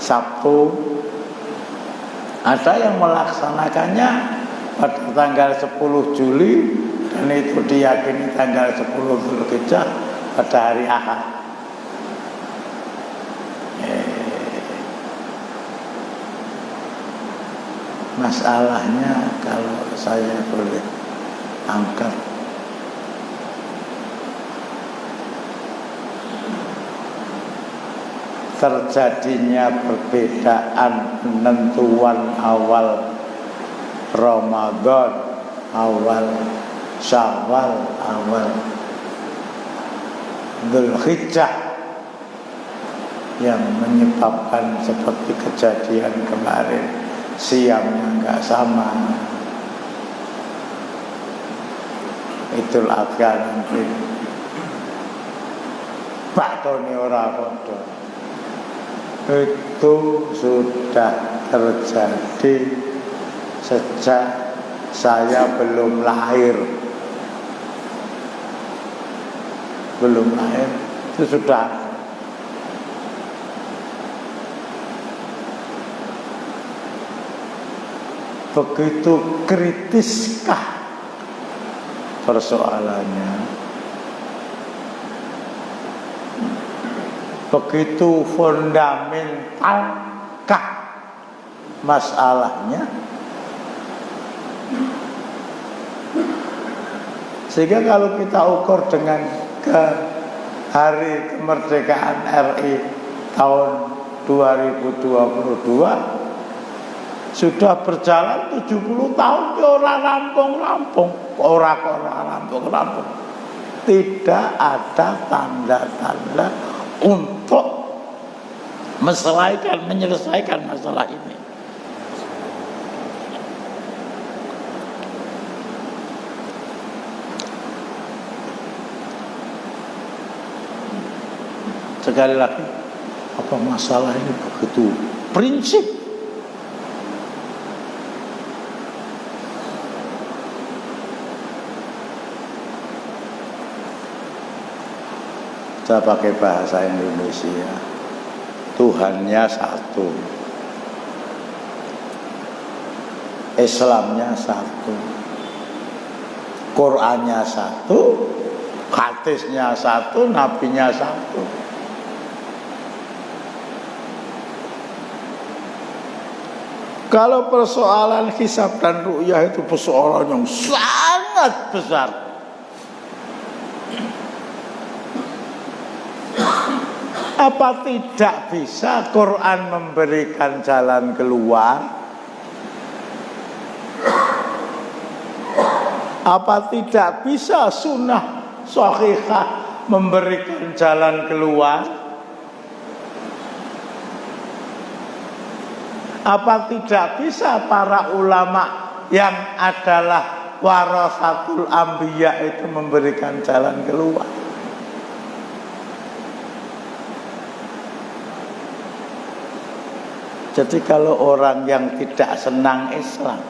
Sabtu. Ada yang melaksanakannya pada tanggal 10 Juli dan itu diyakini tanggal 10 Dzulhijjah pada hari Ahad. Masalahnya kalau saya boleh angkat, terjadinya perbedaan penentuan awal Ramadan, awal Syawal, awal Dzulhijjah yang menyebabkan seperti kejadian kemarin, siamnya nggak sama. Idul Adha nanti Pak Tony ora padha. Itu sudah terjadi sejak saya belum lahir. Belum lahir itu sudah. Begitu kritiskah persoalannya? Begitu fundamentalkah masalahnya? Sehingga kalau kita ukur dengan hari kemerdekaan RI tahun 2022, sudah berjalan 70 tahun orang rampung-rampung, rampung. Tidak ada tanda-tanda untuk menyelesaikan masalah ini. Sekali lagi, apa masalah ini begitu prinsip? Saya pakai bahasa Indonesia. Tuhannya satu, Islamnya satu, Qurannya satu, hadisnya satu, nabinya satu. Kalau persoalan hisab dan ru'yah itu persoalan yang sangat besar. Apa tidak bisa Quran memberikan jalan keluar? Apa tidak bisa sunnah sahihah memberikan jalan keluar? Apa tidak bisa para ulama yang adalah warasatul anbiya itu memberikan jalan keluar? Jadi kalau orang yang tidak senang Islam,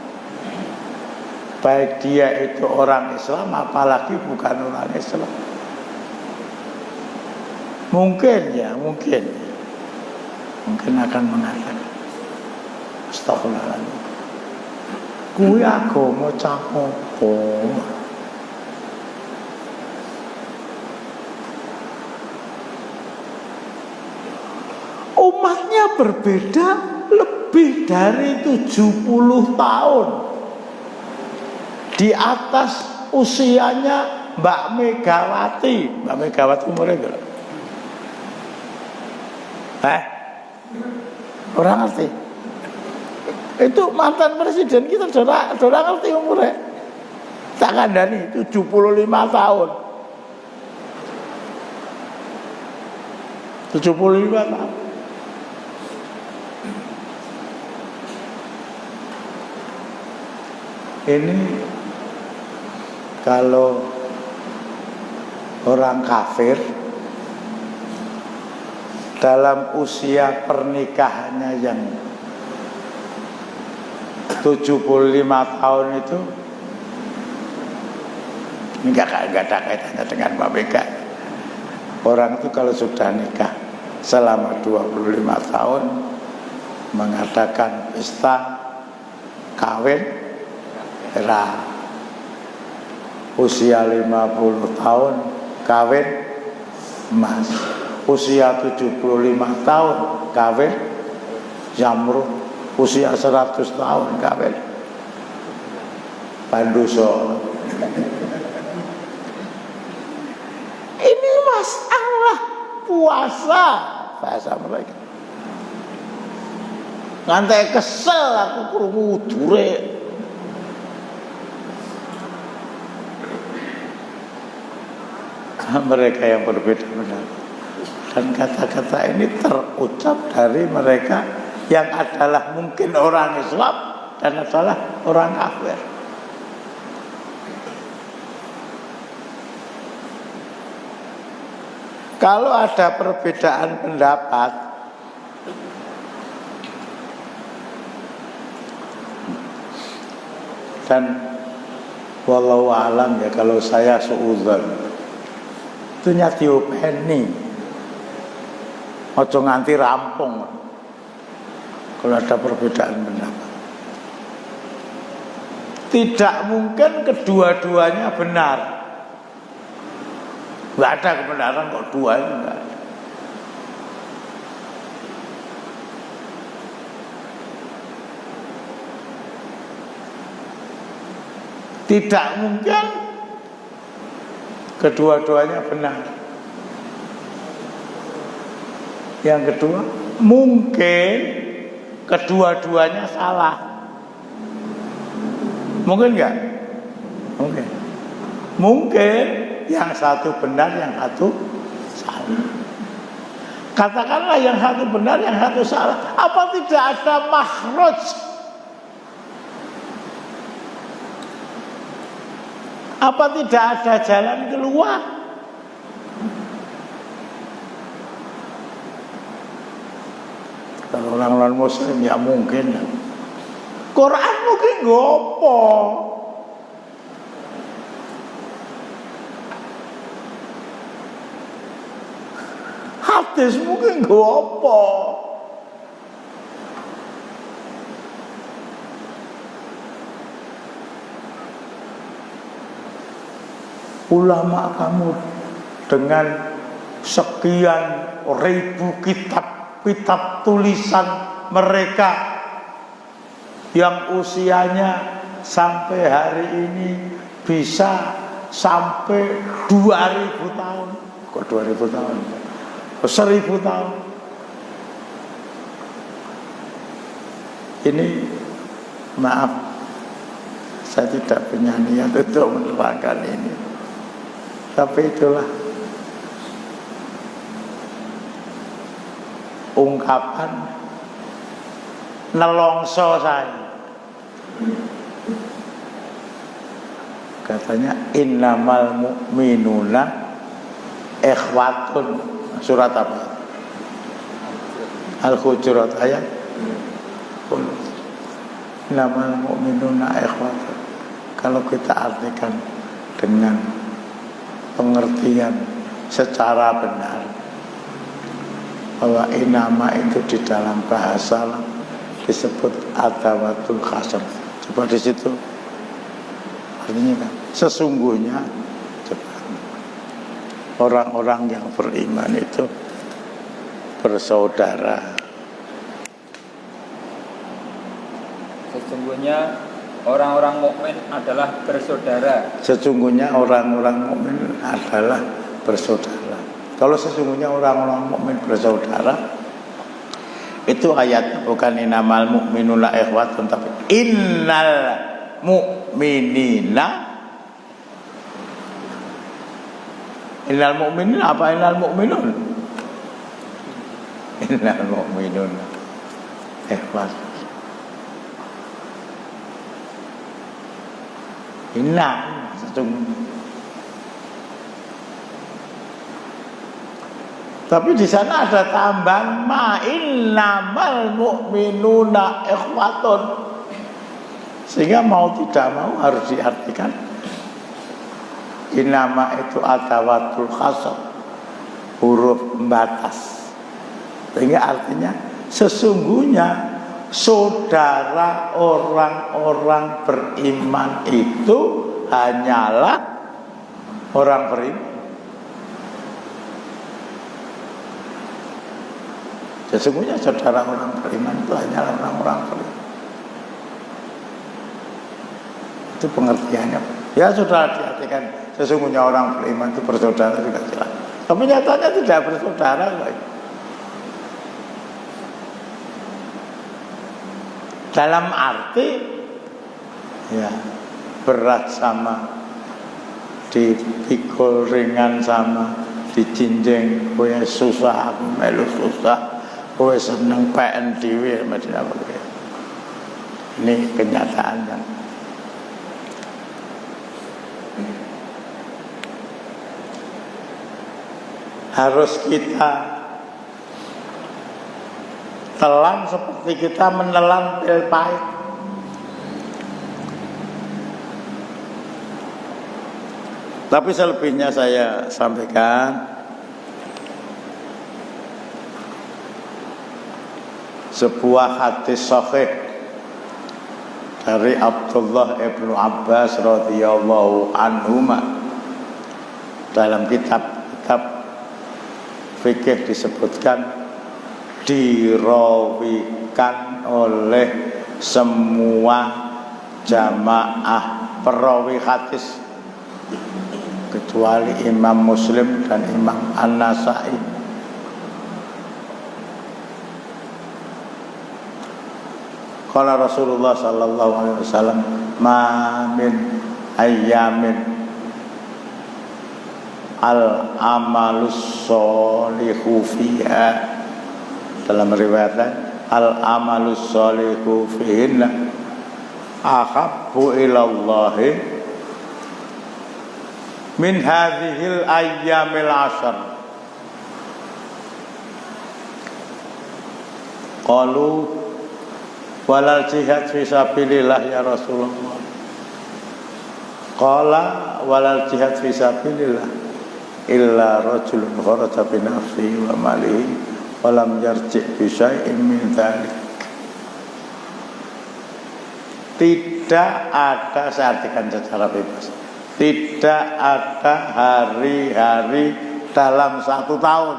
baik dia itu orang Islam apalagi bukan orang Islam, mungkin akan mengatakan, astagfirullahaladzim, kuwi agama cah apa? Umatnya berbeda lebih dari 70 tahun. Di atas usianya Mbak Megawati. Mbak Megawati umurnya berapa? Orang ngerti? Itu mantan presiden kita sudah ngerti umurnya. Tak kandani 75 tahun. 75 tahun. Ini kalau orang kafir dalam usia pernikahannya yang 75 tahun itu, enggak ada kaitannya dengan Mbak Mega. Orang itu kalau sudah nikah selama 25 tahun mengadakan pesta kawin era usia 50 tahun kawin emas, usia 75 tahun kawin zamrud, usia 100 tahun kawin panduso. Ini masalah puasa bahasa mereka. Ngantai kesel aku krungu dure. Mereka yang berbeda pendapat. Dan kata-kata ini terucap dari mereka yang adalah mungkin orang Islam dan adalah orang kafir. Kalau ada perbedaan pendapat, dan walau alam ya, kalau saya suudzon itu nyati openi, ojo nganti rampung kalau ada perbedaan pendapat. Tidak mungkin kedua-duanya benar. Nggak ada kebenaran kok dua itu nggak ada. Tidak mungkin kedua-duanya benar. Yang kedua, mungkin kedua-duanya salah. Mungkin nggak? Mungkin. Mungkin yang satu benar, yang satu salah. Katakanlah yang satu benar, yang satu salah. Apa tidak ada makhraj? Apa tidak ada jalan keluar? Kalau orang non-muslim ya mungkin. Quran mungkin gopo. Hadis mungkin gopo. Ulama kamu dengan sekian ribu kitab tulisan mereka yang usianya sampai hari ini bisa sampai 2000 tahun. Kok 2000 tahun? 1000 tahun. Ini maaf, saya tidak punya niat untuk menerangkan ini. Tapi itulah ungkapan nelongso saya. Katanya innamal mu'minuna ikhwatun. Surat apa? Al-Hujurat ayat 10. Innamal mu'minuna ikhwatun. Kalau kita artikan dengan pengertian secara benar, bahwa inama itu di dalam bahasa disebut adawatul khasr. Coba di situ artinya kan sesungguhnya, orang-orang yang beriman itu bersaudara. Sesungguhnya orang-orang mukmin adalah bersaudara. Sesungguhnya orang-orang mukmin adalah bersaudara. Kalau sesungguhnya orang-orang mukmin bersaudara, itu ayat bukan innamal mu'minuna ikhwatun, tapi innal mu'minina. Innal mu'minin apa innal mu'minun? Innal mu'minun ikhwatun. Inna sesungguhnya. Tapi di sana ada tambahan ma innamal mu'minuna ikhwatun. Sehingga mau tidak mau harus diartikan innama itu adawatul khasab, huruf pembatas. Sehingga artinya sesungguhnya saudara orang-orang beriman itu hanyalah orang beriman. Sesungguhnya saudara orang beriman itu hanyalah orang-orang beriman. Itu pengertiannya. Ya sudah diartikan sesungguhnya orang beriman itu bersaudara juga jelas. Tapi nyatanya tidak bersaudara lagi. Dalam arti ya berat sama, dipikul ringan sama, dijinjing kowe susah aku melu susah, kowe seneng PN dhewe macam apa. Ini kenyataannya. Harus kita telan seperti kita menelan pil pahit. Tapi selebihnya saya sampaikan sebuah hadis sahih dari Abdullah ibnu Abbas radhiyallahu anhuma. Dalam kitab-kitab fikih disebutkan dirawikan oleh semua jamaah perawi hadis kecuali Imam Muslim dan Imam An-Nasa'i. Qala Rasulullah sallallahu alaihi wasallam, ma min ayyamin al-amalus sholihu fiha, dalam riwayat al-amalus sholihu fihinna ahabbu ilallahi min hadhil ayyamil ashar. Qalu walal jihad fi sabilillah ya Rasulullah. Qala walal jihad fi sabilillah illa rajulun kharaja bi nafsihi wa malihi wa lam yarji' bi syai'in min dzalik. Tidak ada, saya artikan secara bebas, tidak ada hari-hari dalam satu tahun.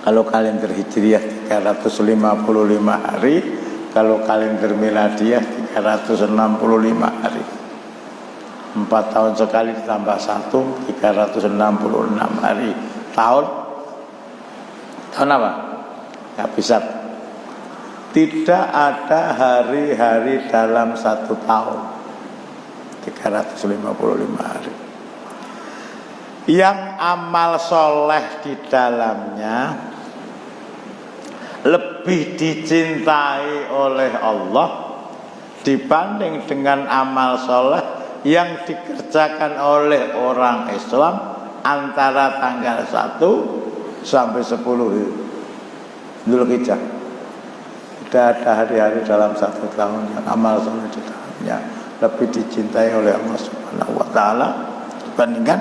Kalau kalender Hijriah 355 hari, kalau kalender Miladiyah 365 hari. 4 tahun sekali ditambah 1, 366 hari. Tahun apa? Gak bisa. Tidak ada hari-hari dalam satu tahun 355 hari yang amal soleh di dalamnya lebih dicintai oleh Allah dibanding dengan amal soleh yang dikerjakan oleh orang Islam antara tanggal 1 sampai 10 Dzulhijjah. Tidak ada hari-hari dalam satu tahun yang amal soleh di dalamnya lebih dicintai oleh Allah Subhanahu wa taala dibandingkan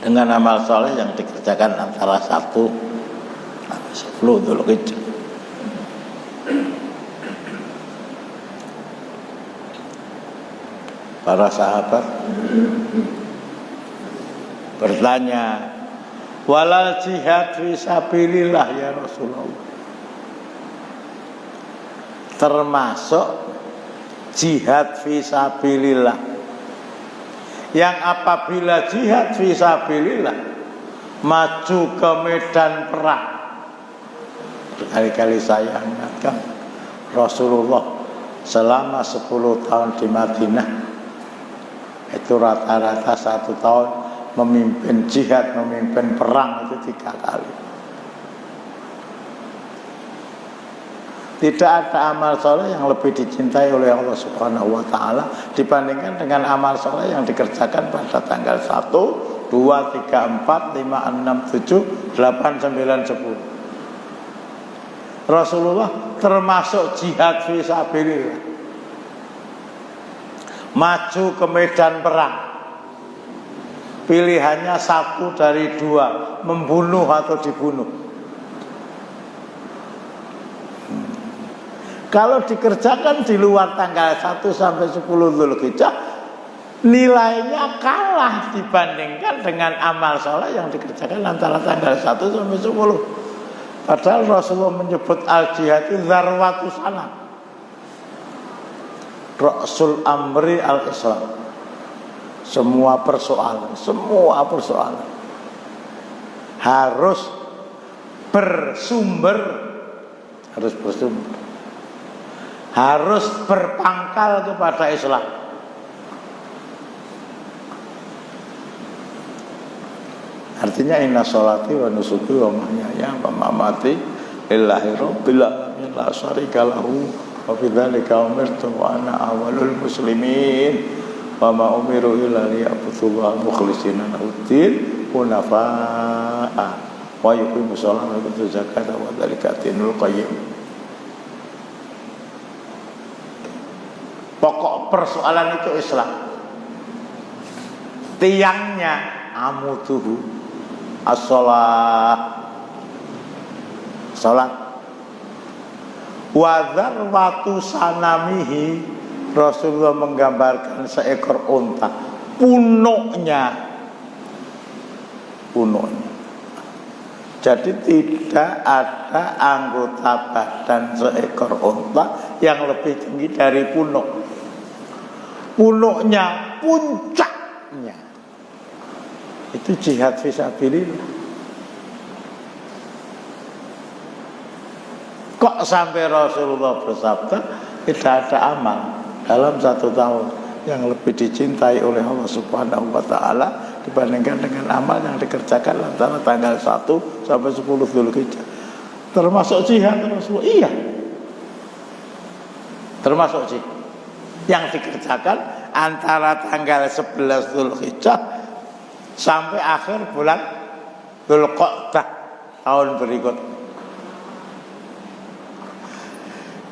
dengan amal soleh yang dikerjakan antara 1 sampai 10 Dzulhijjah. Para sahabat bertanya, walal jihad fi sabilillah ya Rasulullah, termasuk jihad fi sabilillah yang apabila jihad fi sabilillah maju ke medan perang. Berkali-kali saya ingatkan, Rasulullah selama 10 tahun di Madinah itu rata-rata 1 tahun memimpin jihad, memimpin perang itu 3 kali. Tidak ada amal soleh yang lebih dicintai oleh Allah Subhanahu wa taala dibandingkan dengan amal soleh yang dikerjakan pada tanggal 1, 2, 3, 4, 5, 6, 7, 8, 9, 10. Rasulullah termasuk jihad fi sabilillah, maju ke medan perang, pilihannya 1 dari 2, membunuh atau dibunuh. Kalau dikerjakan di luar tanggal 1 sampai 10 Dzulhijjah, nilainya kalah dibandingkan dengan amal soleh yang dikerjakan antara tanggal 1 sampai 10. Padahal Rasulullah menyebut al-jihad itu zarwatu sanam, Ra'sul amri al-Islam. Semua persoalan harus bersumber, harus berpangkal kepada Islam. Artinya inna sholati wa nusuki wa mahyaya wa mamati lillahi rabbil alamin la syarika lahu wa bidzalika umirtu wa ana awwalul muslimin wa ma umiru illa liya'budullaha mukhlishina lahuddin hunafa'a wa yuqimus sholata wa yutuz zakata wa dzalika dinul qayyim. Pokok persoalan itu Islam. Tiangnya amuduhu as-sholat, sholat. Wa dzarwatu sanamihi, Rasulullah menggambarkan seekor unta, punuknya. Jadi tidak ada anggota badan seekor unta yang lebih tinggi dari punuk. Punuknya, puncaknya, itu jihad fisabilillah. Kok sampai Rasulullah bersabda tidak ada amal dalam 1 tahun yang lebih dicintai oleh Allah Subhanahu wa taala dibandingkan dengan amal yang dikerjakan antara tanggal 1 sampai 10 Dzulhijjah. Termasuk jihad Rasulullah. Iya. Termasuk jihad yang dikerjakan antara tanggal 11 Dzulhijjah sampai akhir bulan Dzulqa'dah tahun berikutnya.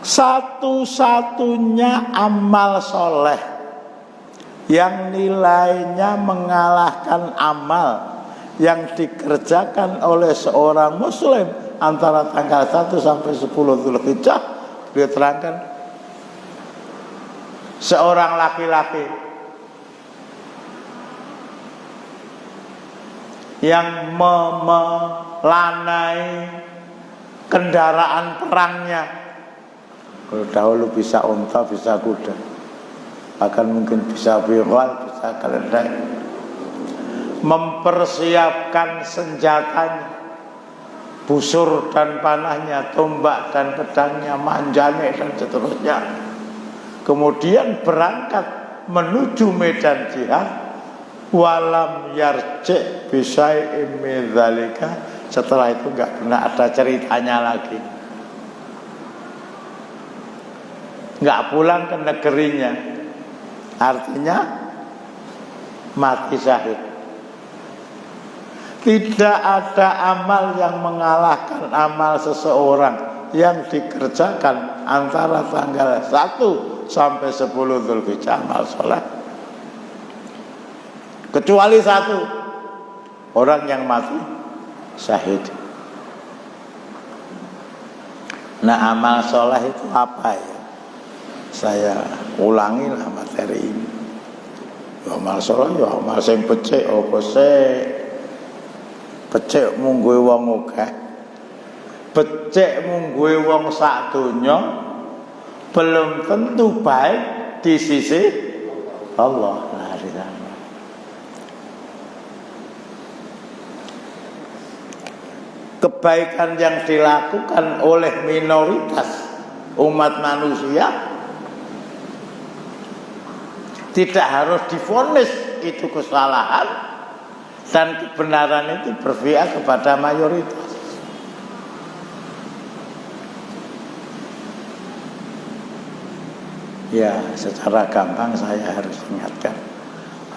Satu-satunya amal soleh yang nilainya mengalahkan amal yang dikerjakan oleh seorang muslim antara tanggal 1 sampai 10 Dzulhijjah, dia terangkan, seorang laki-laki yang memelanai kendaraan perangnya. Kalau dahulu bisa unta, bisa kuda, bahkan mungkin bisa biwal, bisa keledai. Mempersiapkan senjatanya, busur dan panahnya, tombak dan pedangnya, manjane dan seterusnya. Kemudian berangkat menuju medan jihad. Walam yarji' bisyai'im min dzalika. Setelah itu enggak pernah ada ceritanya lagi. Enggak pulang ke negerinya. Artinya mati syahid. Tidak ada amal yang mengalahkan amal seseorang yang dikerjakan antara tanggal 1 sampai 10 Dzulhijjah, amal sholat, kecuali satu, orang yang mati syahid. Nah, amal sholat itu apa ya? Saya ulangilah materi ini. Ya, amal sholat ya amal sing becik apa sih? Becik mung kowe wong akeh. Becik mung kowe wong sak donya belum tentu baik di sisi Allah. Nah, di sana. Kebaikan yang dilakukan oleh minoritas umat manusia tidak harus divonis itu kesalahan, dan kebenaran itu berpihak kepada mayoritas. Ya, secara gampang saya harus ingatkan,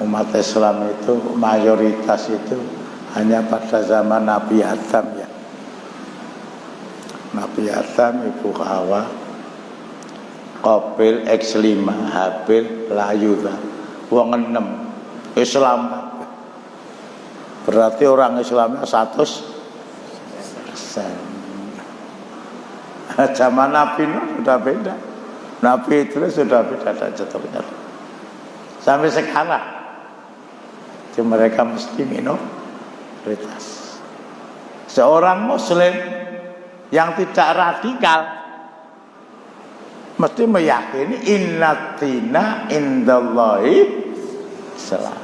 umat Islam itu mayoritas itu hanya pada zaman Nabi Adam ya. Nabi Adam, Ibu Hawa, Qabil, X5, Habil, Layudha, wong 6 Islam. Berarti orang Islamnya 100%. Zaman Nabi Nuh sudah beda. Nabi Idris sudah beda dan seterusnya. Sampai sekarang itu mereka mesti minoritas. Seorang Muslim yang tidak radikal mesti meyakini innatina indallahi Islam.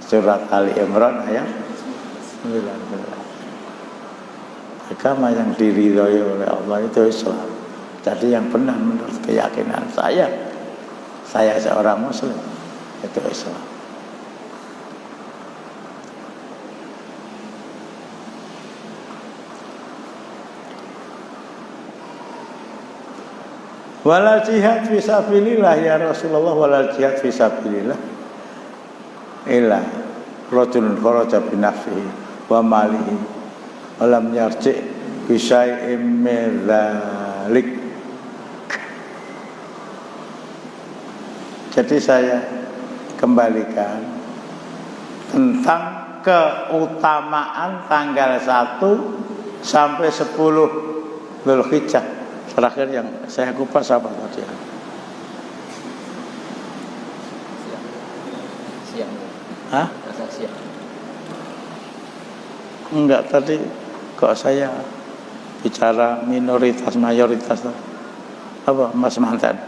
Surat Ali Imran ayat 19. Agama yang diridhoi oleh Allah itu Islam. Jadi yang benar menurut keyakinan saya seorang Muslim itu Islam. Walal jihad fisabilillah ya Rasulullah, walal jihad fisabilillah illa rajulun kharaja bi nafsihi wa malihi wa lam yarji bi syai'in min dzalik. Jadi saya kembalikan tentang keutamaan tanggal 1 sampai 10 Dzulhijjah. Terakhir yang saya kupas apa tadi? Siang. Hah? Siang. Enggak, tadi kok saya bicara minoritas mayoritas apa Mas Mantan?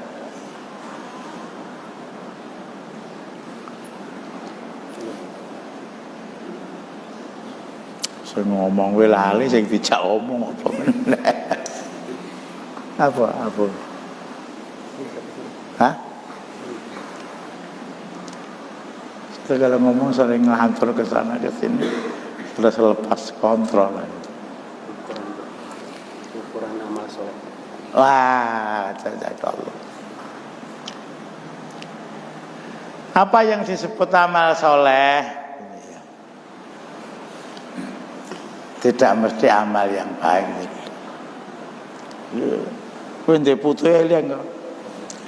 Saya ngomong lali sing dijak omong apa meneh. Apa? Hah? Kita kalau ngomong sering ngelantur ke sana ke sini, sudah selepas kontrol. Ukuran amal soleh. Wah, jazakallah. Apa yang disebut amal soleh? Tidak mesti amal yang baik. Kowe ndek putu eling kok.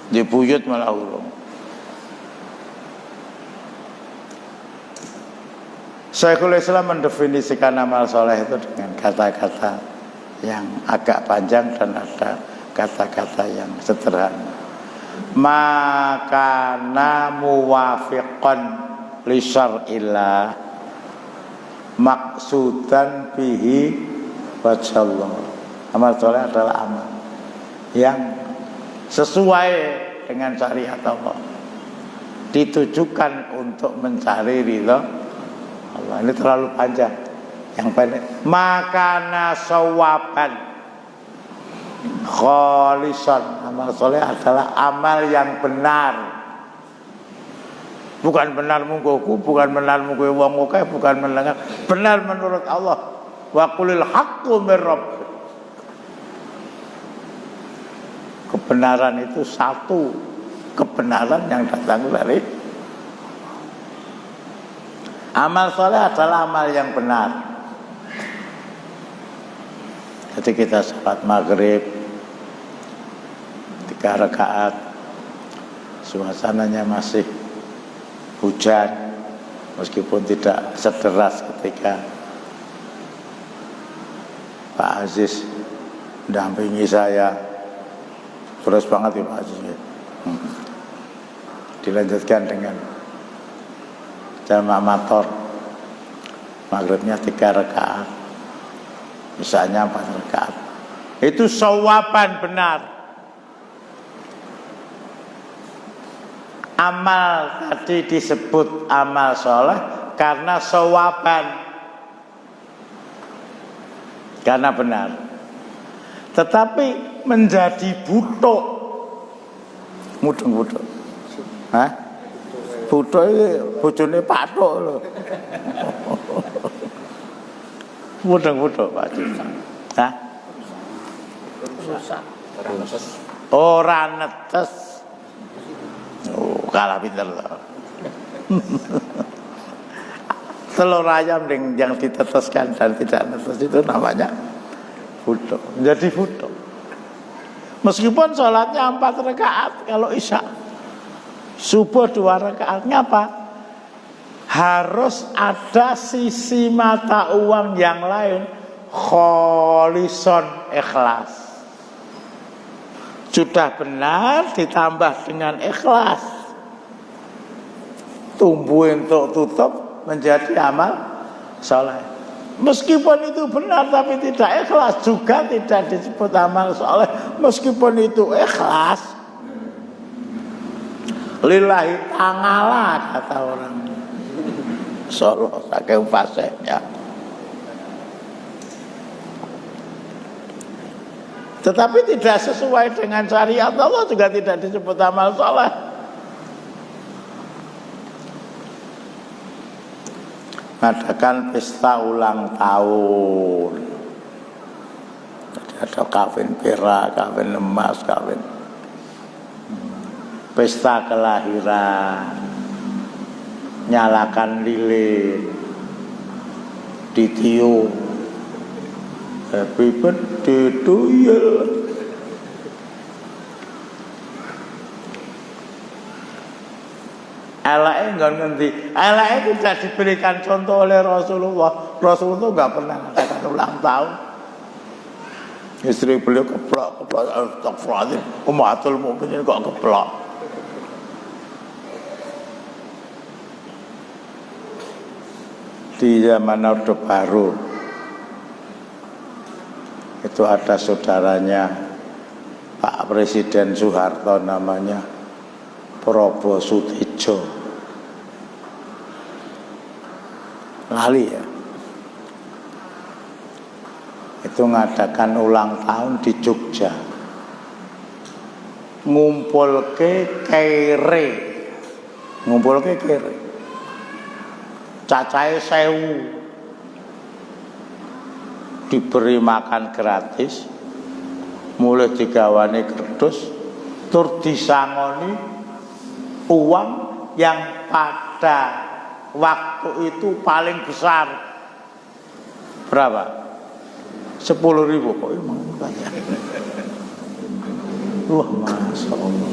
Ndek buyut malah urung. Syekhul Islam mendefinisikan amal soleh itu dengan kata-kata yang agak panjang dan ada kata-kata yang sederhana. Makana muwafiqan li syar'illah maksudan bihi wajhallah. Amal soleh adalah amal yang sesuai dengan syariat Allah, ditujukan untuk mencari ridha Allah. Ini terlalu panjang, yang pendek. Makana sawaban khalisan. Amal soleh adalah amal yang benar. Bukan benar mungkuku, bukan benar mungku wong akeh, bukan benar menurut Allah. Wa qulil haqqu mir rabbik. Kebenaran itu satu kebenaran yang datang dari amal soleh adalah amal yang benar. Jadi kita salat maghrib 3 rakaat, suasananya masih hujan, meskipun tidak sederas ketika Pak Aziz mendampingi saya. Terus banget ya Pak Aziz. Dilanjutkan dengan jamaah motor, maghribnya 3 rakaat, misalnya 4 rakaat. Itu sawaban benar. Amal tadi disebut amal soleh karena sawaban, karena benar. Tetapi menjadi butuh, mudeng-mudeng. Hah? Butuh ini bojone patok lho. Mudeng-mudeng Pak Cik. Hah? Rusak. Ora netes. Oh, kalah pinter loh. Telur ayam yang diteteskan dan tidak netes itu namanya butuh. Menjadi butuh. Meskipun sholatnya 4 rakaat, kalau isya subuh 2 rakaat, ngapa? Harus ada sisi mata uang yang lain, kholison, ikhlas. Sudah benar ditambah dengan ikhlas, tumbuh untuk tutup menjadi amal soleh. Meskipun itu benar tapi tidak ikhlas juga tidak disebut amal soleh. Meskipun itu ikhlas, lillahi ta'ala kata orang Solo saking fasihnya. Tetapi tidak sesuai dengan syariat Allah juga tidak disebut amal soleh. Mengadakan pesta ulang tahun, jadi ada kawin perak, kawin emas, kawin pesta kelahiran, nyalakan lilin, ditiup happy birthday to you. Elake nggak ngerti, elake tidak diberikan contoh oleh Rasulullah. Rasulullah nggak pernah mengadakan ulang tahun. Istri beliau keplak, astagfirullahaladzim, Ummatul Mukminin kok keplak. Di zaman Orde Baru itu ada saudaranya Pak Presiden Soeharto namanya Probo Sutijo, lali ya, itu ngadakan ulang tahun di Jogja, ngumpulke kere, cacahe 1000, diberi makan gratis, mulai digawane kerdus, tur disangoni uang yang pada waktu itu paling besar. Berapa? 10.000 kok emang banyak. Wah, Masya Allah.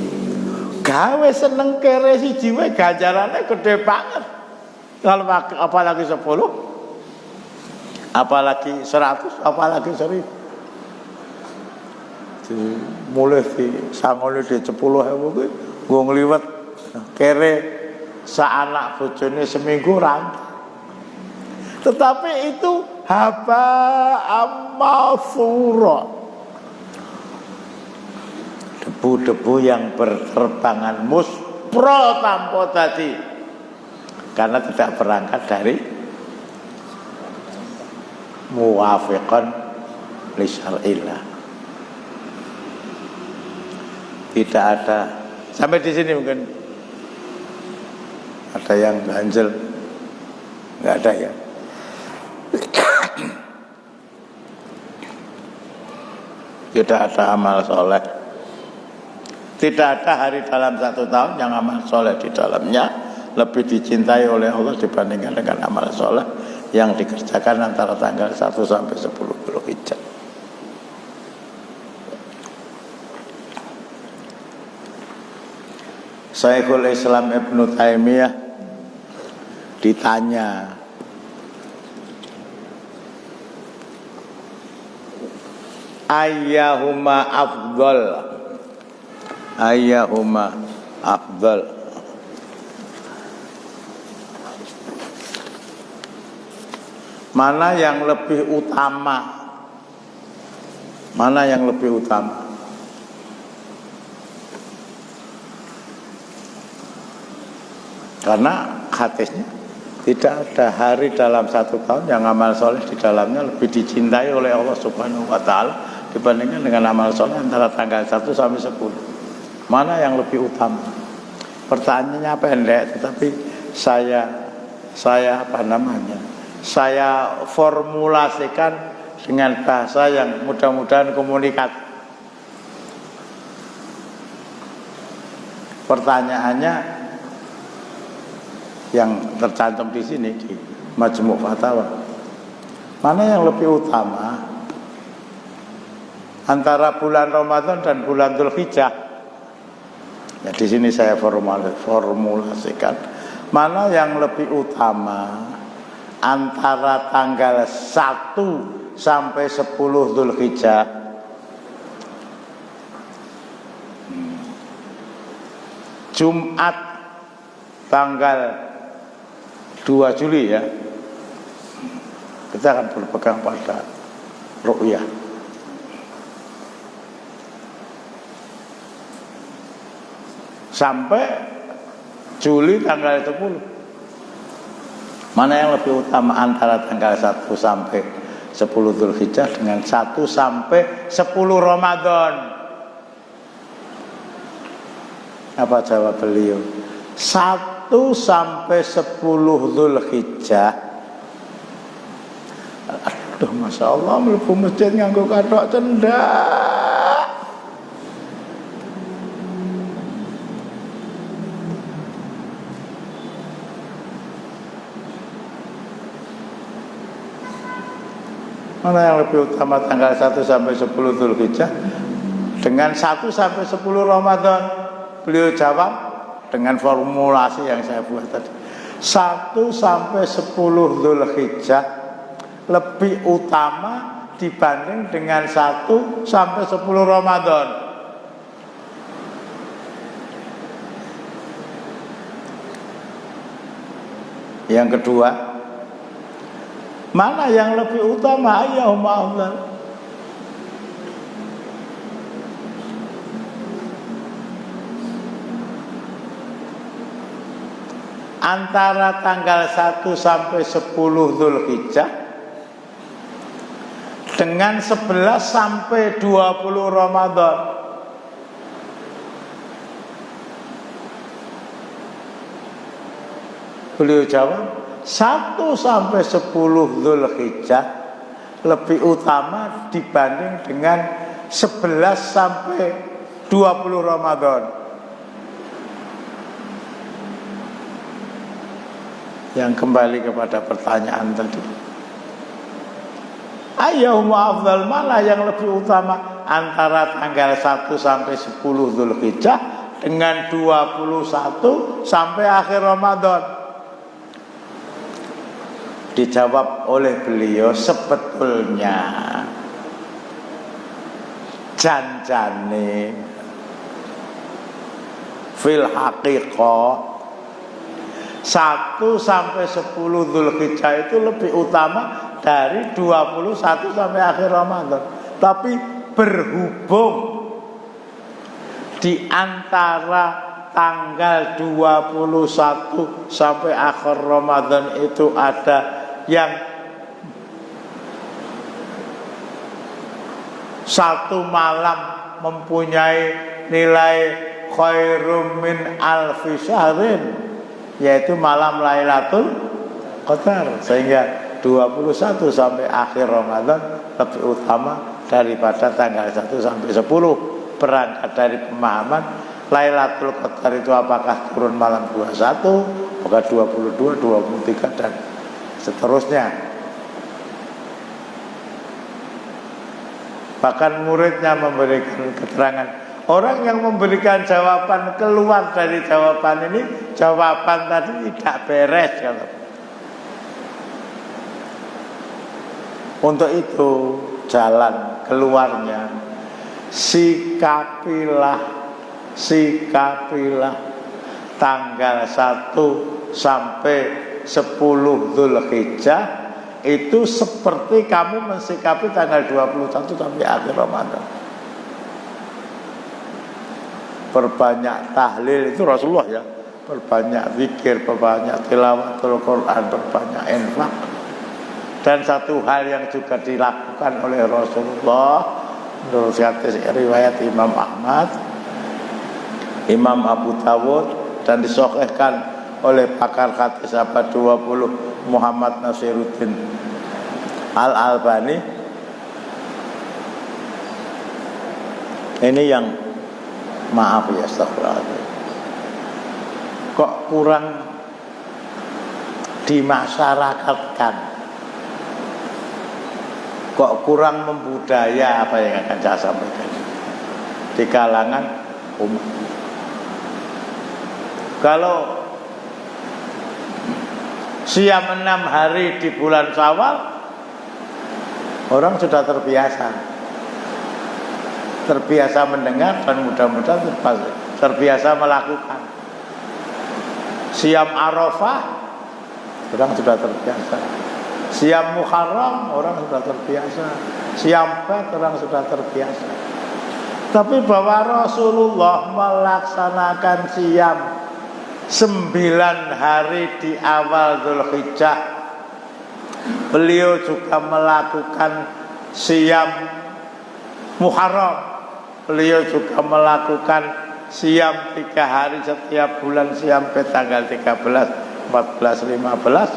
Gawe seneng kere siji wae ganjarane gede banget. Kalau apalagi 10, apalagi 100, apalagi 1000. Mulai di sangone di 10.000 kuwi nggo ngliwet kere saanak bojone seminggu rantai. Tetapi itu haba amafura, debu-debu yang berterbangan muspro tanpa tadi, karena tidak berangkat dari muwafiqan li syar'illah. Tidak ada. Sampai di sini mungkin ada yang ganjel, nggak ada ya. Tidak ada amal soleh, tidak ada hari dalam 1 tahun yang amal soleh di dalamnya lebih dicintai oleh Allah dibandingkan dengan amal soleh yang dikerjakan antara tanggal 1 sampai 10 Dzulhijjah. Syekhul Islam Ibnu Taimiyah ditanya, ayyuhuma afdal, ayyuhuma afdal, mana yang lebih utama, mana yang lebih utama? Karena hadisnya tidak ada hari dalam 1 tahun yang amal soleh di dalamnya lebih dicintai oleh Allah Subhanahu wa Ta'ala dibandingkan dengan amal soleh antara tanggal 1 sampai 10. Mana yang lebih utama? Pertanyaannya pendek, tetapi saya formulasikan dengan bahasa yang mudah-mudahan komunikatif. Pertanyaannya yang tercantum di sini di Majmu' Fatawa, mana yang lebih utama antara bulan Ramadan dan bulan Dzulhijjah? Ya, di sini saya formulasikan mana yang lebih utama antara tanggal 1 sampai 10 Dzulhijjah. Jumat tanggal 2 Juli ya, kita akan berpegang pada ru'yah. Sampai Juli tanggal 10. Mana yang lebih utama antara tanggal 1 sampai 10 Dzulhijjah dengan 1 sampai 10 Ramadan? Apa jawab beliau? 1 sampai 10 Dzulhijjah. Aduh, Masya Allah, mlebu masjid nganggo kathok cendak. Mana yang lebih utama tanggal 1 sampai 10 Dzulhijjah dengan 1 sampai 10 Ramadan? Beliau jawab dengan formulasi yang saya buat tadi. 1 sampai 10 Dzulhijjah lebih utama dibanding dengan 1 sampai 10 Ramadan. Yang kedua, mana yang lebih utama? Ayyuhuma afdal? Antara tanggal 1 sampai 10 Dzulhijjah dengan 11 sampai 20 Ramadan. Beliau jawab 1 sampai 10 Dzulhijjah lebih utama dibanding dengan 11 sampai 20 Ramadan. Yang kembali kepada pertanyaan tadi, ayyuhuma afdal, mana yang lebih utama antara tanggal 1 sampai 10 Dzulhijjah dengan 21 sampai akhir Ramadan? Dijawab oleh beliau, sebetulnya janjane fil haqiqah 1 sampai 10 Dzulhijjah itu lebih utama dari 21 sampai akhir Ramadan. Tapi berhubung di antara tanggal 21 sampai akhir Ramadan itu ada yang satu malam mempunyai nilai khairum min alfi syahrin, yaitu malam Lailatul Qadar, sehingga 21 sampai akhir Ramadan lebih utama daripada tanggal 1 sampai 10. Berangkat dari pemahaman Lailatul Qadar itu apakah turun malam 21, apakah 22, 23 dan seterusnya. Bahkan muridnya memberikan keterangan, orang yang memberikan jawaban keluar dari jawaban ini, jawaban tadi tidak beres. Untuk itu jalan keluarnya, sikapilah tanggal 1 sampai 10 Dzulhijjah itu seperti kamu mensikapi tanggal 21 sampai akhir Ramadan. Perbanyak tahlil, itu Rasulullah ya, perbanyak zikir, perbanyak tilawatul Quran, perbanyak infak. Dan satu hal yang juga dilakukan oleh Rasulullah menurut hadis riwayat Imam Ahmad, Imam Abu Dawud, dan disahihkan oleh pakar hadis abad 20 Muhammad Nasiruddin Al-Albani. Ini yang maaf ya, astagfirullah, kok kurang dimasyarakatkan, kok kurang membudaya apa yang akan saya sampaikan di kalangan umat. Kalau siam 6 hari di bulan Syawal, orang sudah terbiasa mendengar dan mudah-mudahan terbiasa melakukan. Siam Arafah orang sudah terbiasa. Siam Muharram orang sudah terbiasa. Siam Bad orang sudah terbiasa. Tapi bahwa Rasulullah melaksanakan siam 9 hari di awal Dzulhijjah, beliau juga melakukan siam Muharram, beliau juga melakukan siam 3 hari setiap bulan, siam tanggal 13, 14, 15.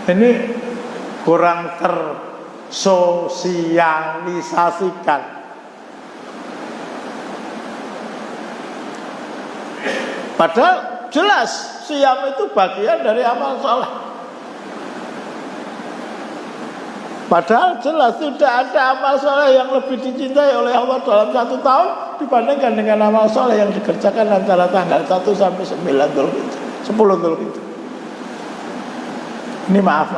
Ini kurang tersosialisasikan. Padahal jelas siam itu bagian dari amal soleh. Padahal jelas tidak ada amal soleh yang lebih dicintai oleh Allah dalam 1 tahun dibandingkan dengan amal soleh yang dikerjakan antara tanggal 1 sampai 9 Dzulhijjah, 10 Dzulhijjah. Ini maaf.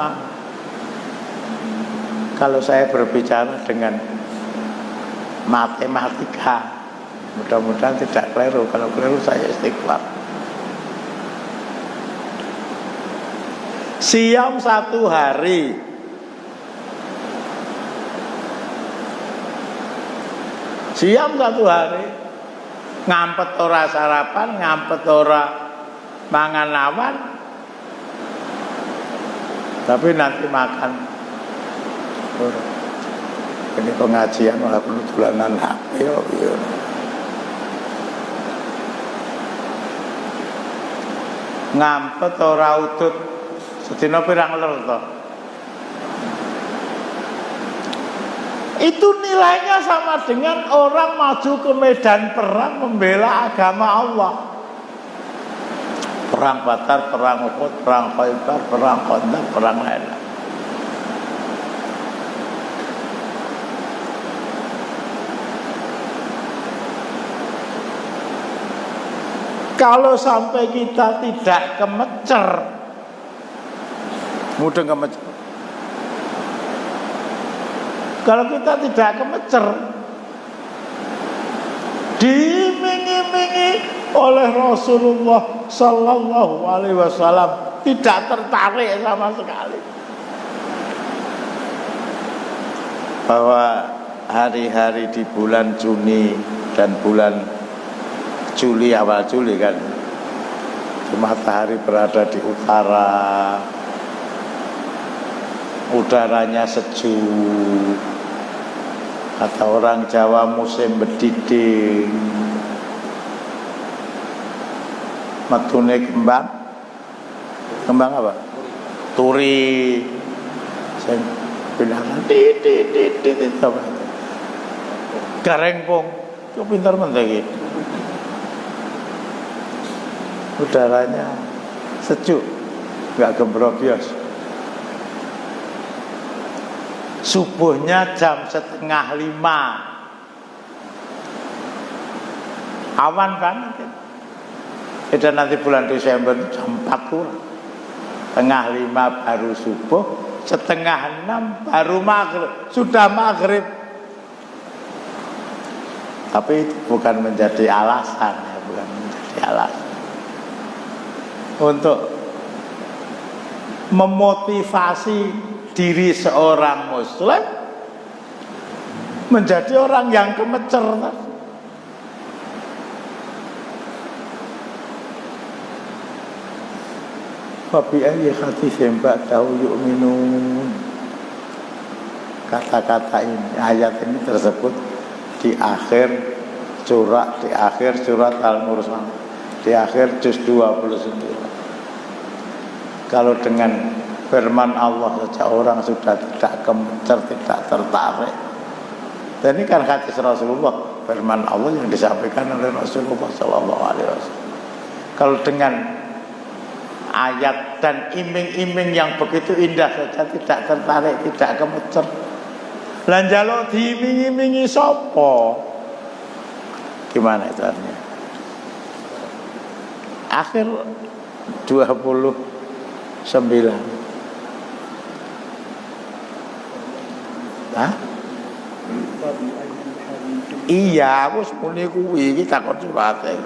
Kalau saya berbicara dengan matematika, mudah-mudahan tidak keliru. Kalau keliru saya istighfar. Siam 1 hari, siam 1 hari, ngampet ora sarapan, ngampet ora mangan awan, tapi nanti makan. Ini pengajian malah perlu dolanan HP yo. Ngampet ora udut sedina pirang ler to. Itu nilainya sama dengan orang maju ke medan perang membela agama Allah. Perang Badar, perang Uhud, perang Khaibar, perang Khandaq, perang lain-lain. Kalau sampai kita tidak kemecer, mudah kemecer. Kalau kita tidak kemecer, diiming-imingi oleh Rasulullah Sallallahu Alaihi Wasallam, tidak tertarik sama sekali. Bahwa hari-hari di bulan Juni dan bulan Juli, awal Juli kan, matahari berada di utara, udaranya sejuk, kata orang Jawa musim bediding, metune kembang apa? Turi. Saya bilang titit apa? Garengpong, kok pintar mentegi. Udaranya sejuk, nggak gembrobios. Subuhnya jam 4:30, awan banget. Dan nanti bulan Desember jam 4 kurang, 4:30 baru subuh, 5:30 baru maghrib, sudah maghrib. Tapi itu bukan menjadi alasan, ya, bukan menjadi alasan untuk memotivasi diri seorang muslim menjadi orang yang kemecer. Fabi ayyi haditsin ba'dahu yu'minun. Kata-kata ini, ayat ini tersebut di akhir surat Al-Mursalat, di akhir juz 29. Kalau dengan firman Allah saja orang sudah tidak kemecer, tidak tertarik. Dan ini kan hadis Rasulullah, firman Allah yang disampaikan oleh Rasulullah SAW. Kalau dengan ayat dan iming-iming yang begitu indah saja tidak tertarik, tidak kemecer, lan jaluk diiming-imingi sapa? Gimana itu artinya? Akhir 29. Hah? Iya, wis muni kuwi iki takon surate.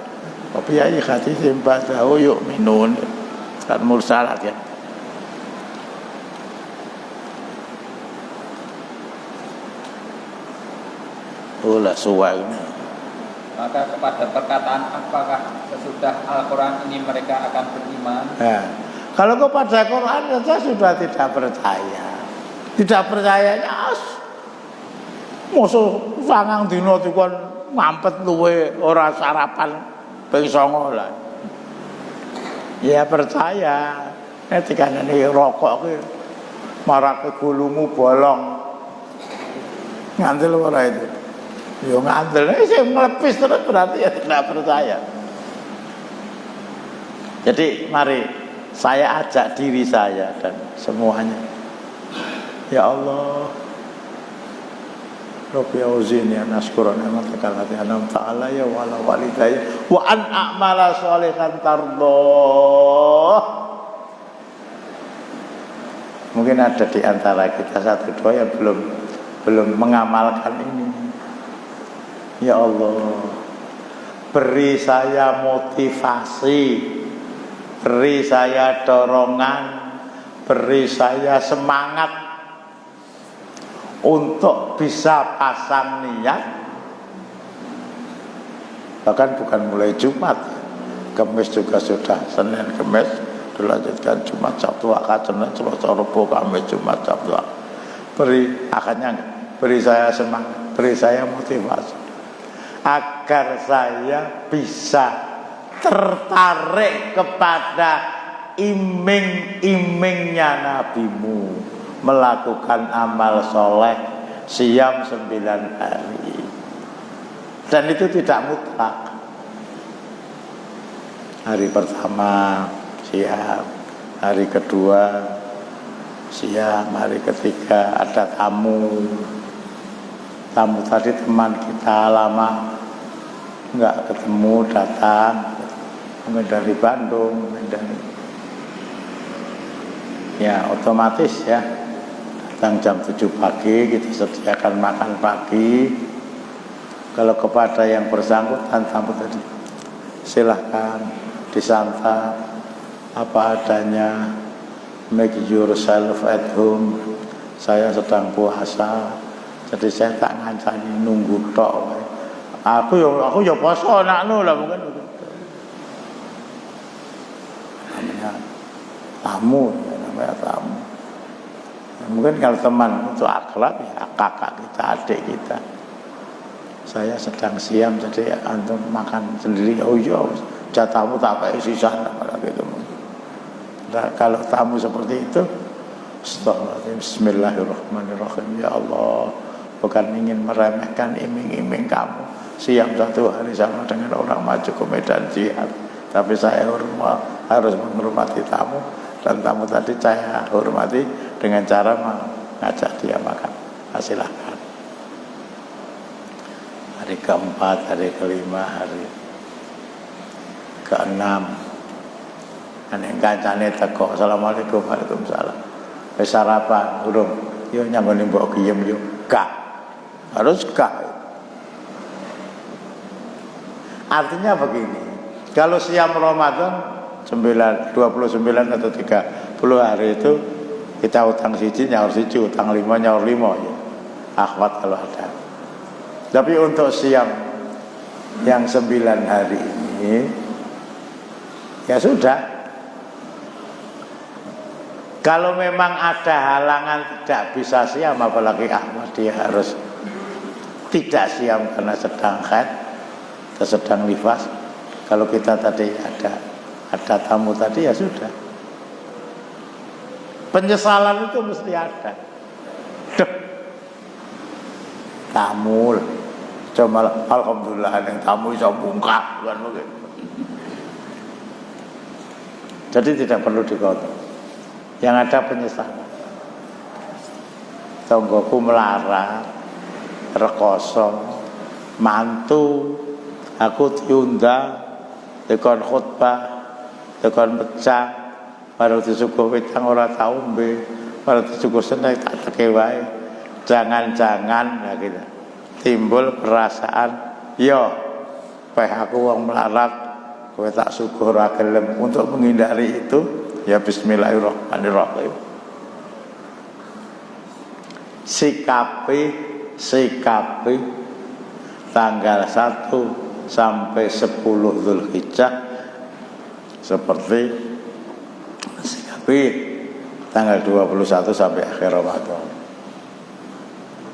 Tapi ya haditsin ba'dahu yu'minun. Kan mursalat ya. Ulah suwainya. Maka kepada perkataan apakah sesudah Al-Quran ini mereka akan beriman? Nah, kalau kepada Quran saja sudah tidak percaya. Tidak percayanya musuh sangang dina dikon mampet luwe ora sarapan ping 9 lah. Ya percaya. Nek dikandani rokok ki marake gulumu bolong. Ngandel ora itu. Yo ngandel, sing nglepis terus berarti ya tidak percaya. Jadi mari saya ajak diri saya dan semuanya. Ya Allah, Rabbi auzini an ashkura ni'mataka allati an'amta 'alayya wa 'ala walidayya wa an a'mala shalihan tardha. Mungkin ada di antara kita satu dua yang belum mengamalkan ini. Ya Allah, beri saya motivasi, beri saya dorongan, beri saya semangat untuk bisa pasang niat. Bahkan bukan mulai Jumat, Kamis juga sudah, Senin, Kamis dilanjutkan Jumat, Sabtu, Ahad, Senin, Selasa, Rabu, Kamis, Jumat, Sabtu. Beri saya semangat, beri saya motivasi agar saya bisa tertarik kepada iming-imingnya nabimu, melakukan amal soleh siam 9 hari. Dan itu tidak mutlak. Hari pertama siam, hari kedua siam, hari ketiga ada tamu tadi teman kita lama nggak ketemu, datang mungkin dari Bandung, mungkin dari ya otomatis ya datang jam 7 pagi, kita sediakan makan pagi. Kalau kepada yang bersangkutan tamu tadi silahkan disantap apa adanya, make yourself at home, saya sedang puasa. Jadi saya tak ngancani nunggu tok. Aku ya poso anakmu lah mungkin begitu. Namanya tamu, ya, namanya tamu. Ya, mungkin kalau teman itu akhlak ya kakak kita, adik kita. Saya sedang siam jadi antum makan sendiri. Oh iya, jatahmu tak pakai sisan apalagi itu. Nah, kalau tamu seperti itu, astagfirullahaladzim, bismillahirrahmanirrahim. Ya Allah, bukan ingin meremehkan iming-iming kamu siam 1 hari sama dengan orang maju ke medan jihad, tapi saya harus menghormati tamu, dan tamu tadi saya hormati dengan cara mengajak dia makan. Silahkan. Hari keempat, hari kelima, hari keenam, dan yang kancane teko, assalamualaikum, waalaikumsalam, wis sarapan urung? Yo nyamboni mbok giyem yo. Gak, harus gak. Artinya begini, kalau siam Ramadan 29 atau 30 hari itu kita utang siji nyaur siji, utang 5 nyaur 5 ya. Akhwat kalau ada. Tapi untuk siam yang 9 hari ini ya sudah. Kalau memang ada halangan tidak bisa siam, apalagi Ahmad dia harus tidak siam karena sedang haid, sedang nifas. Kalau kita tadi ada tamu tadi ya sudah. Penyesalan itu mesti ada. Duh, tamu cuma alhamdulillah yang tamu bisa bungkak kan mungkin. Jadi tidak perlu dikotor. Yang ada penyesalan. Tonggoku melarat, rekoso, mantu, aku diundang, tekon khutbah, tekon pecah, baru disuguh wedang ora tau mbe, baru disuguh seneng tak teke wae. Jangan-jangan ya gitu, timbul perasaan, yo, peh aku wong melarat kowe tak syukur ora gelem. Untuk menghindari itu ya bismillahirrahmanirrahim. Sikapi tanggal 1 sampai 10 Zulhijjah seperti sikapi tanggal 21 sampai akhir Ramadan.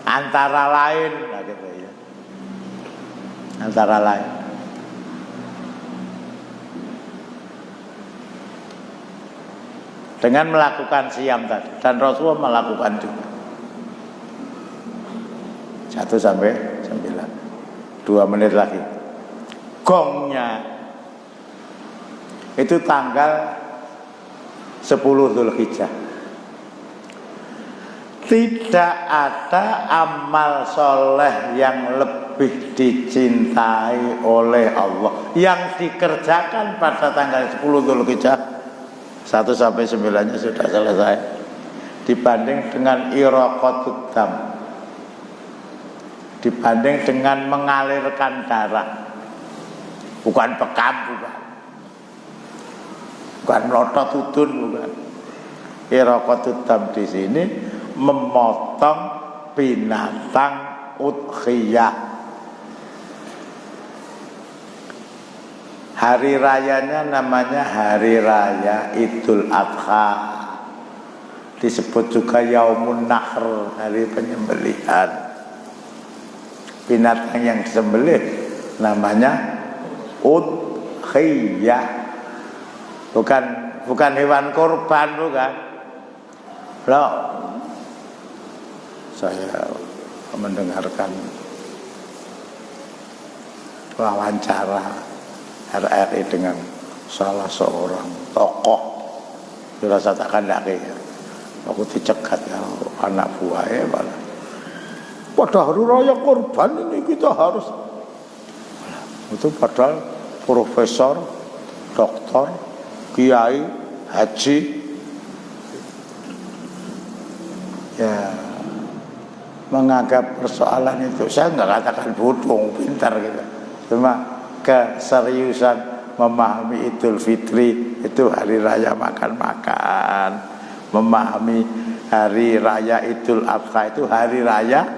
Antara lain gitu ya. Antara lain dengan melakukan siam tadi, dan Rasulullah melakukan juga 1 sampai 9, 2 menit lagi gongnya itu tanggal 10 Zulhijjah. Tidak ada amal soleh yang lebih dicintai oleh Allah yang dikerjakan pada tanggal 10 Zulhijjah 1 sampai 9-nya sudah selesai dibanding dengan iraqatud dam, dibanding dengan mengalirkan darah. Bukan bekam, bukan melotot udun, bukan. Iraqatud dam di sini memotong binatang udhiyah. Hari rayanya namanya Hari Raya Idul Adha. Disebut juga Yaumun Nahr, hari penyembelihan. Binatang yang disembelih namanya udhiyah. Bukan hewan kurban, bukan. Loh, saya mendengarkan wawancara RRI dengan salah seorang tokoh. Dirasa takkan lagi ya. Aku dicegat ya anak buahnya malah. Pada hari raya kurban ini kita harus. Itu padahal profesor, doktor, kiai, haji, ya menganggap persoalan itu, saya nggak katakan bodoh, pintar gitu, cuma keseriusan memahami Idul Fitri itu hari raya makan-makan, memahami hari raya Idul Adha itu hari raya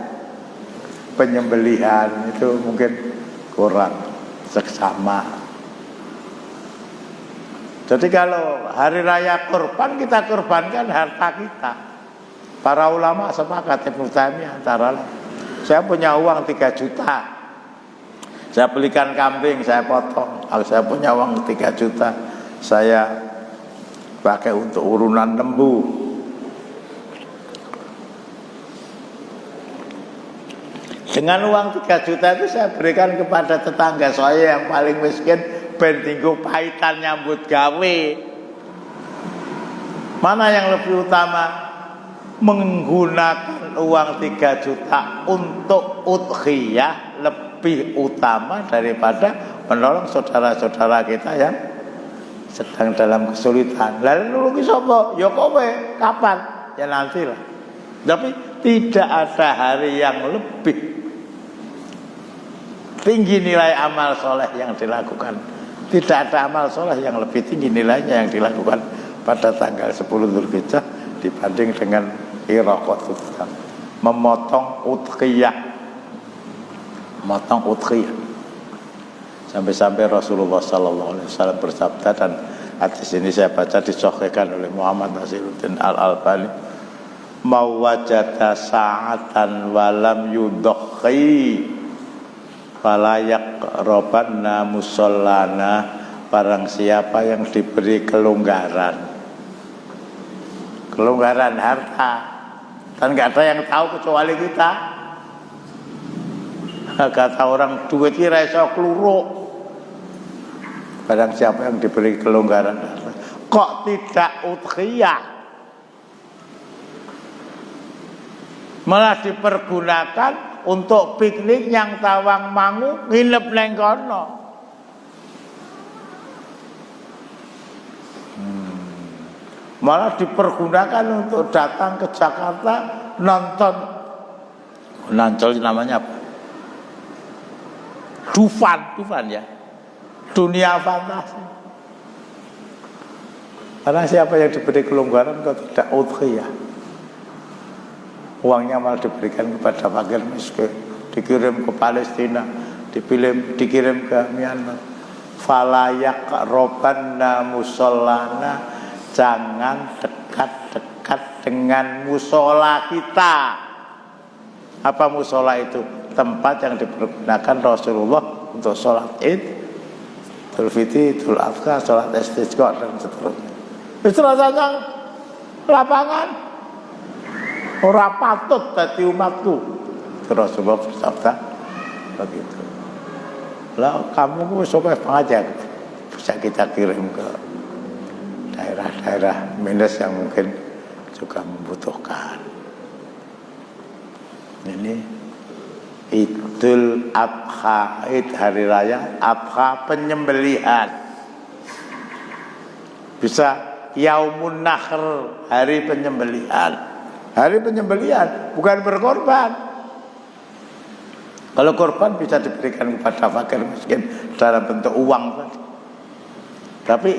penyembelihan, itu mungkin kurang seksama. Jadi kalau hari raya kurban, kita kurbankan harta kita. Para ulama sepakat, Ibnu Taimiyah antara lain. Saya punya uang 3 juta, saya belikan kambing, saya potong. Kalau saya punya uang 3 juta, saya pakai untuk urunan lembu. Dengan uang 3 juta itu saya berikan kepada tetangga saya yang paling miskin, ben tinggu pahitan nyambut gawe. Mana yang lebih utama? Menggunakan uang 3 juta untuk udhiyah lebih utama daripada menolong saudara-saudara kita yang sedang dalam kesulitan. Lalu nulungi sapa? Ya kowe, kapan? Ya nantilah. Tapi tidak ada hari yang lebih tinggi nilai amal soleh yang dilakukan. Tidak ada amal soleh yang lebih tinggi nilainya yang dilakukan pada tanggal 10 Zulhijjah dibanding dengan iraqatud dam, memotong udhiyah. Memotong udhiyah. Sampai-sampai Rasulullah SAW bersabda, dan hadis ini saya baca disahihkan oleh Muhammad Nasiruddin Al-Albani, mawajada sa'atan walam yudhi falayak robanna musallana. Barang siapa yang diberi kelonggaran harta, kan gak ada yang tahu kecuali kita. Kata orang, duit kira iso kluruk. Barang siapa yang diberi kelonggaran harta, kok tidak udhiyah, malah dipergunakan untuk piknik yang tawang mangu, nginep neng kono. Malah dipergunakan untuk datang ke Jakarta nonton namanya apa? Dufan ya. dunia fantasi. Karena siapa yang diberi kelonggaran kok tidak udhiyah, uangnya malah diberikan kepada fakir miskin, dikirim ke Palestina, dikirim ke Myanmar. Falayak robanna musallana, jangan dekat-dekat dengan musola kita. Apa musola itu? Tempat yang dipergunakan Rasulullah untuk sholat Id, Idul Fitri, Idul Adha, sholat istisqa dan seterusnya. Istilah saja lapangan, ora patut dadi umatku. Rasulullah bersabda begitu. Lah kamu wis oke banget ya, bisa kita kirim ke daerah-daerah minus yang mungkin juga membutuhkan. Ini Idul Adha, hari raya Adha, penyembelihan. Bisa Yaumun Nahr, hari penyembelihan. Hari penyembelihan, bukan berkorban. Kalau korban bisa diberikan kepada fakir miskin dalam bentuk uang tadi. Tapi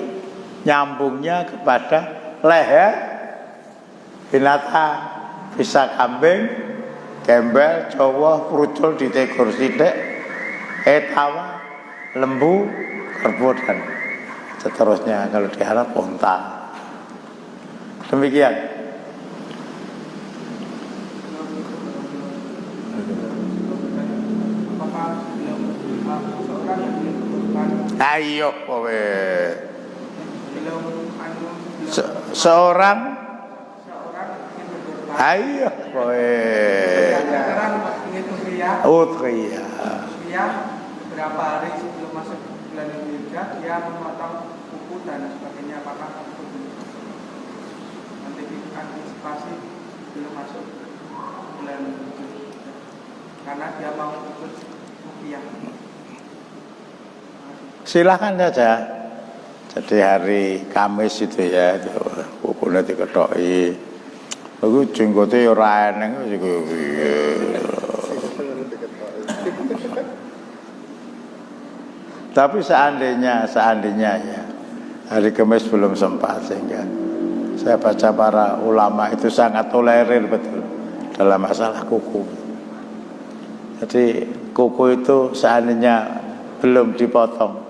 nyambungnya kepada leher binatang, bisa kambing, gembel, Jawa, prucul ditegur sithik, etawa, lembu, kerbau dan seterusnya. Kalau diharap unta. Demikian. Ayo kowe. Seorang ayo kowe. Udhiyah. Berapa hari sebelum masuk bulan Dzulhijjah dia memotong kuku dan sebagainya, apakah itu antisipasi belum masuk bulan Dzulhijjah karena dia mau ikut ruqyah? Silakan saja. Jadi hari Kamis itu ya, kukunya diketoki. Aku jenggote ora eneng iku. Tapi seandainya ya hari Kamis belum sempat, sehingga saya baca para ulama itu sangat tolerir betul dalam masalah kuku. Jadi kuku itu seandainya belum dipotong,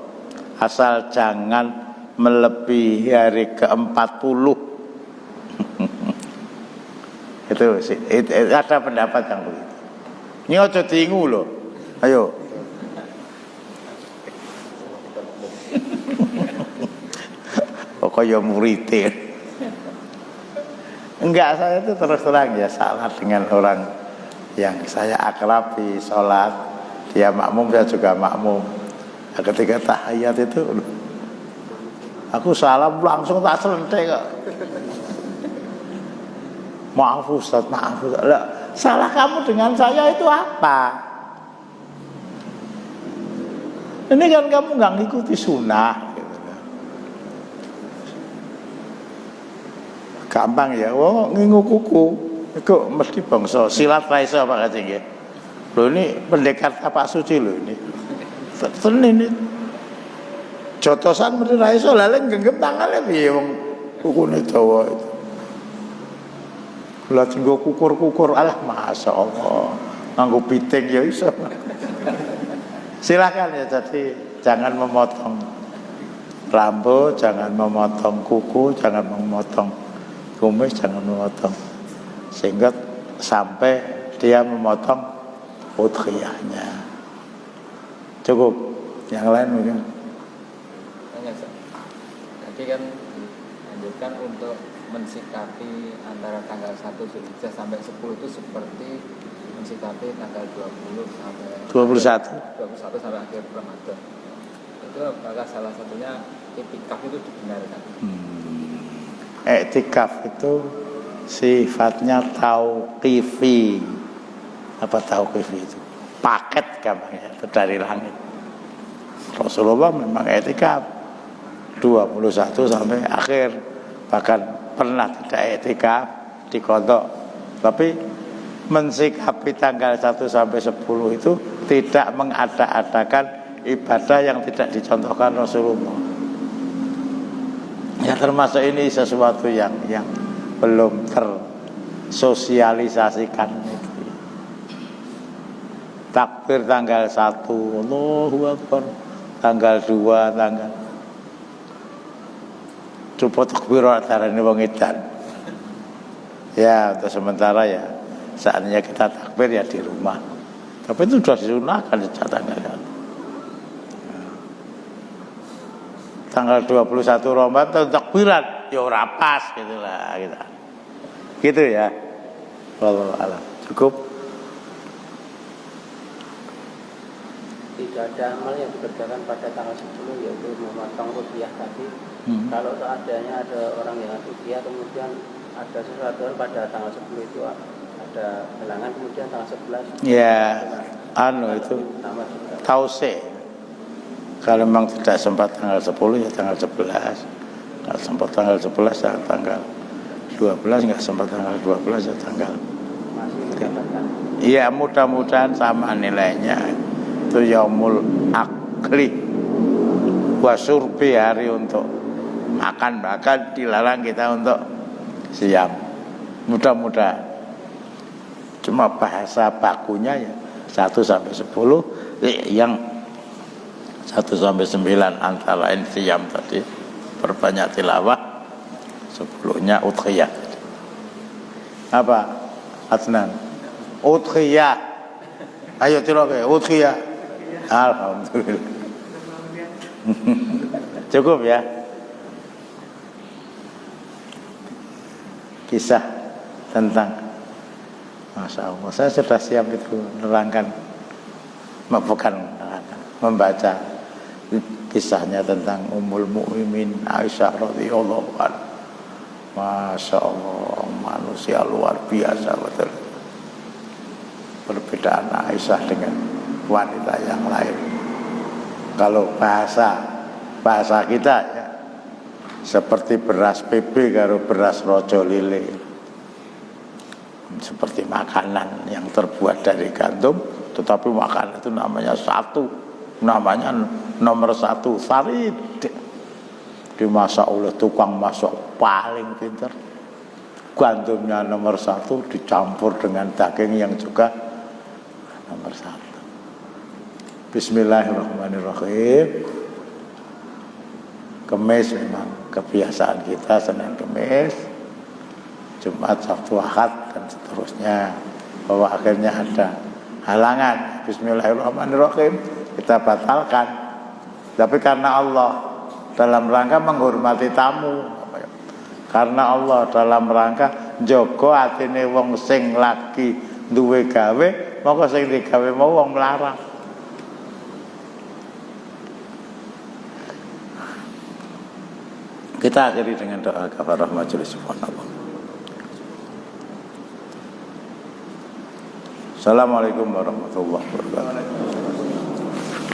asal jangan melebihi hari ke-40. itu ada pendapat yang begitu. Ini aja diingu loh. Ayo. Kaya muridin. Enggak, saya itu terus terang ya salah dengan orang yang saya akrabi sholat, dia makmum, saya juga makmum. Nah, ketika tahiyat itu aku salam langsung tak selentik kok. Maaf Ustaz, maaf Ustaz. Lah, salah kamu dengan saya itu apa? Ini kan kamu nggak ngikuti sunnah. Gampang ya, ngingu kuku itu mesti bangsa silat raiso apa kasih ya. Loh ini pendekar tapak suci loh ini. Ini jotosan mesti raiso lalu genggam tangannya piye wong kukune Jawa itu. Lah tinggo kukur-kukur, alah masya Allah nganggo piting ya iso. Silakan ya, jadi jangan memotong rambut, jangan memotong kuku, jangan memotong kumis, jangan memotong, sehingga sampai dia memotong udhiyahnya. Cukup, yang lain mungkin. Tadi kan dianjurkan untuk mensikapi antara tanggal 1 Dzulhijjah sampai 10 itu seperti mensikapi tanggal 20 sampai 21 sampai akhir Ramadan. Itu apakah salah satunya iktikaf itu dibenarkan? Iktikaf itu sifatnya tauqifi. Apa tauqifi itu? Paket gampangnya, itu dari langit. Rasulullah memang iktikaf 21 sampai akhir. Bahkan pernah tidak iktikaf dikodok. Tapi mensikapi tanggal 1 sampai 10 itu tidak mengada-adakan ibadah yang tidak dicontohkan Rasulullah. Ya termasuk ini sesuatu yang belum tersosialisasikan. Takbir tanggal 1, Allahu Akbar, tanggal 2, tanggal coba takbir darane wong edan. Ya, untuk sementara ya saatnya kita takbir ya di rumah. Tapi itu sudah disunahkan sejak tanggal 21 Ramadan takbiran ya ora pas gitulah kita. Gitu ya. Wallahu a'lam. Cukup. Tidak ada amal yang dikerjakan pada tanggal 10 yaitu memotong rupiah tadi. Kalau seandainya ada orang yang rupiah kemudian ada sesuatu pada tanggal 10 itu ada halangan kemudian tanggal 11 ya itu tause. Kalau memang tidak sempat tanggal 10 ya tanggal 11. Kalau sempat tanggal 11 ya tanggal 12, nggak sempat tanggal 12 ya tanggal. Iya, mudah-mudahan sama nilainya. Itu yaumul akli wa surbi, hari untuk makan, bahkan dilarang kita untuk siam. Mudah-mudahan. Cuma bahasa bakunya ya 1 sampai 10, yang 1 sampai 9 antara lain siam tadi, perbanyak tilawah, 10-nya udhiyah. Apa? Adnan. Udhiyah. Ayo tiroke udhiyah. Alhamdulillah. Cukup ya. Kisah tentang, Masya Allah, saya sudah siap itu menerangkan, bukan menerangkan, membaca kisahnya tentang Ummul Mukminin Aisyah radhiyallahu anha. Masya Allah, manusia luar biasa betul. Perbedaan Aisyah dengan wanita yang lain. Kalau bahasa kita ya seperti beras PB karo beras rojo lele. Seperti makanan yang terbuat dari gandum, tetapi makanan itu namanya satu, namanya nomor 1, sarid. Dimasak oleh tukang masak paling pintar. Gandumnya nomor 1 dicampur dengan daging yang juga nomor 1. Bismillahirrahmanirrahim. Kemis memang kebiasaan kita, Senin Kemis, Jumat, Sabtu, Ahad dan seterusnya. Bahwa akhirnya ada halangan, Bismillahirrahmanirrahim, kita batalkan. Tapi karena Allah, dalam rangka menghormati tamu, karena Allah dalam rangka njogo atine wong sing lagi duwe gawe, moko sing digawe mau wong melarang. Kita akhiri dengan doa kafarah majelis. Subhanallah. Assalamualaikum warahmatullahi wabarakatuh.